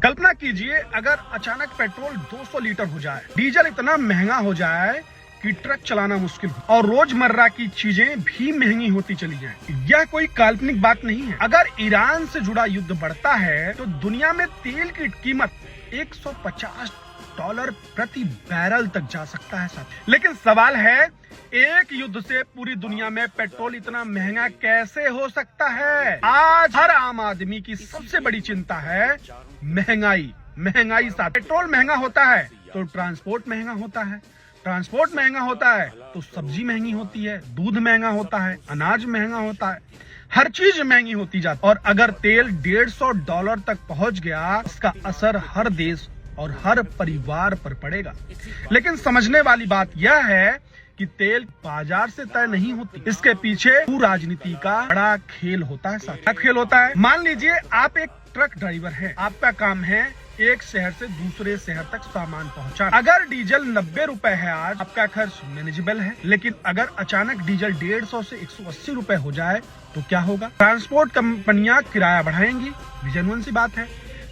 कल्पना कीजिए अगर अचानक पेट्रोल 200 लीटर हो जाए, डीजल इतना महंगा हो जाए कि ट्रक चलाना मुश्किल हो और रोजमर्रा की चीजें भी महंगी होती चली जाएं। यह कोई काल्पनिक बात नहीं है। अगर ईरान से जुड़ा युद्ध बढ़ता है तो दुनिया में तेल की कीमत $150 प्रति बैरल तक जा सकता है साथी। लेकिन सवाल है, एक युद्ध से पूरी दुनिया में पेट्रोल इतना महंगा कैसे हो सकता है? आज हर आम आदमी की सबसे बड़ी चिंता है महंगाई साथ। पेट्रोल महंगा होता है तो ट्रांसपोर्ट महंगा होता है, ट्रांसपोर्ट महंगा होता है तो सब्जी महंगी होती है, दूध महंगा होता है, अनाज महंगा होता है, हर चीज महंगी होती जाती है। और अगर तेल $150 तक पहुंच गया, इसका असर हर देश और हर परिवार पर पड़ेगा। लेकिन समझने वाली बात यह है कि तेल बाजार से तय नहीं होती, इसके पीछे राजनीति का बड़ा खेल होता है। क्या खेल होता है? मान लीजिए आप एक ट्रक ड्राइवर हैं, आपका काम है एक शहर से दूसरे शहर तक सामान पहुंचाना। अगर डीजल 90 रुपए है आज, आपका खर्च मैनेजेबल है। लेकिन अगर अचानक डीजल 150 से 180 रुपए हो जाए तो क्या होगा? ट्रांसपोर्ट कंपनियां किराया बढ़ाएंगी, जेन्युइन सी बात है।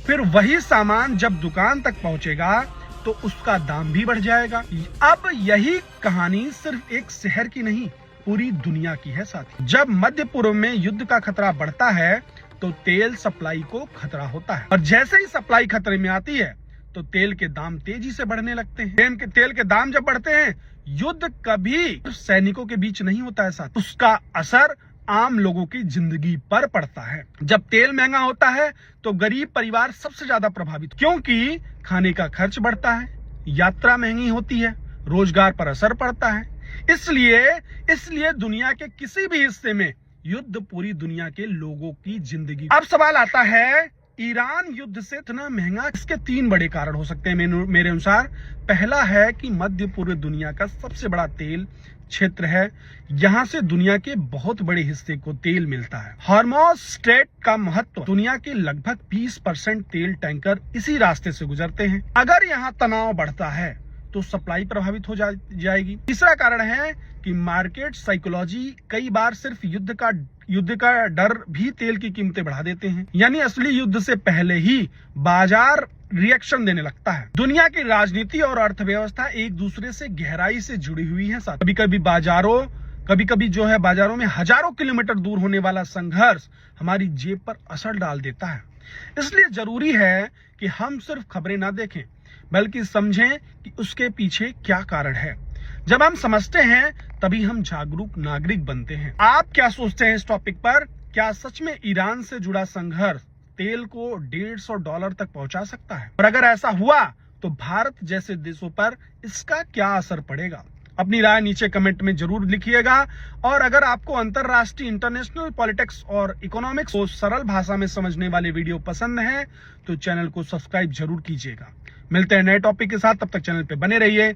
फिर वही सामान जब दुकान तक पहुंचेगा तो उसका दाम भी बढ़ जाएगा। अब यही कहानी सिर्फ एक शहर की नहीं, पूरी दुनिया की है साथी। जब मध्य पूर्व में युद्ध का खतरा बढ़ता है तो तेल सप्लाई को खतरा होता है, और जैसे ही सप्लाई खतरे में आती है तो तेल के दाम तेजी से बढ़ने लगते हैं। तेल के दाम जब बढ़ते हैं, युद्ध कभी सैनिकों के बीच नहीं होता है साथ, उसका असर आम लोगों की जिंदगी पर पड़ता है। जब तेल महंगा होता है तो गरीब परिवार सबसे ज्यादा प्रभावित, क्योंकि खाने का खर्च बढ़ता है, यात्रा महंगी होती है, रोजगार पर असर पड़ता है। इसलिए दुनिया के किसी भी हिस्से में युद्ध पूरी दुनिया के लोगों की जिंदगी। अब सवाल आता है, ईरान युद्ध से इतना महंगा, इसके 3 बड़े कारण हो सकते हैं मेरे अनुसार। पहला है कि मध्य पूर्व दुनिया का सबसे बड़ा तेल क्षेत्र है, यहाँ से दुनिया के बहुत बड़े हिस्से को तेल मिलता है। हॉर्मुज़ स्ट्रेट का महत्व, दुनिया के लगभग 20% तेल टैंकर इसी रास्ते से गुजरते हैं। अगर यहाँ तनाव बढ़ता है तो सप्लाई प्रभावित हो जाएगी। तीसरा कारण है कि मार्केट साइकोलॉजी, कई बार सिर्फ युद्ध का डर भी तेल की कीमतें बढ़ा देते हैं, यानी असली युद्ध से पहले ही बाजार रिएक्शन देने लगता है। दुनिया की राजनीति और अर्थव्यवस्था एक दूसरे से गहराई से जुड़ी हुई है साथ। कभी कभी जो है बाजारों में हजारों किलोमीटर दूर होने वाला संघर्ष हमारी जेब पर असर डाल देता है। इसलिए जरूरी है कि हम सिर्फ खबरें ना देखें, बल्कि समझें कि उसके पीछे क्या कारण है। जब हम समझते हैं तभी हम जागरूक नागरिक बनते हैं। आप क्या सोचते हैं इस टॉपिक पर? क्या सच में ईरान से जुड़ा संघर्ष तेल को $150 तक पहुंचा सकता है? और अगर ऐसा हुआ तो भारत जैसे देशों पर इसका क्या असर पड़ेगा? अपनी राय नीचे कमेंट में जरूर लिखिएगा। और अगर आपको अंतरराष्ट्रीय इंटरनेशनल पॉलिटिक्स और इकोनॉमिक्स को सरल भाषा में समझने वाले वीडियो पसंद हैं तो चैनल को सब्सक्राइब जरूर कीजिएगा। मिलते हैं नए टॉपिक के साथ, तब तक चैनल पे बने रहिए।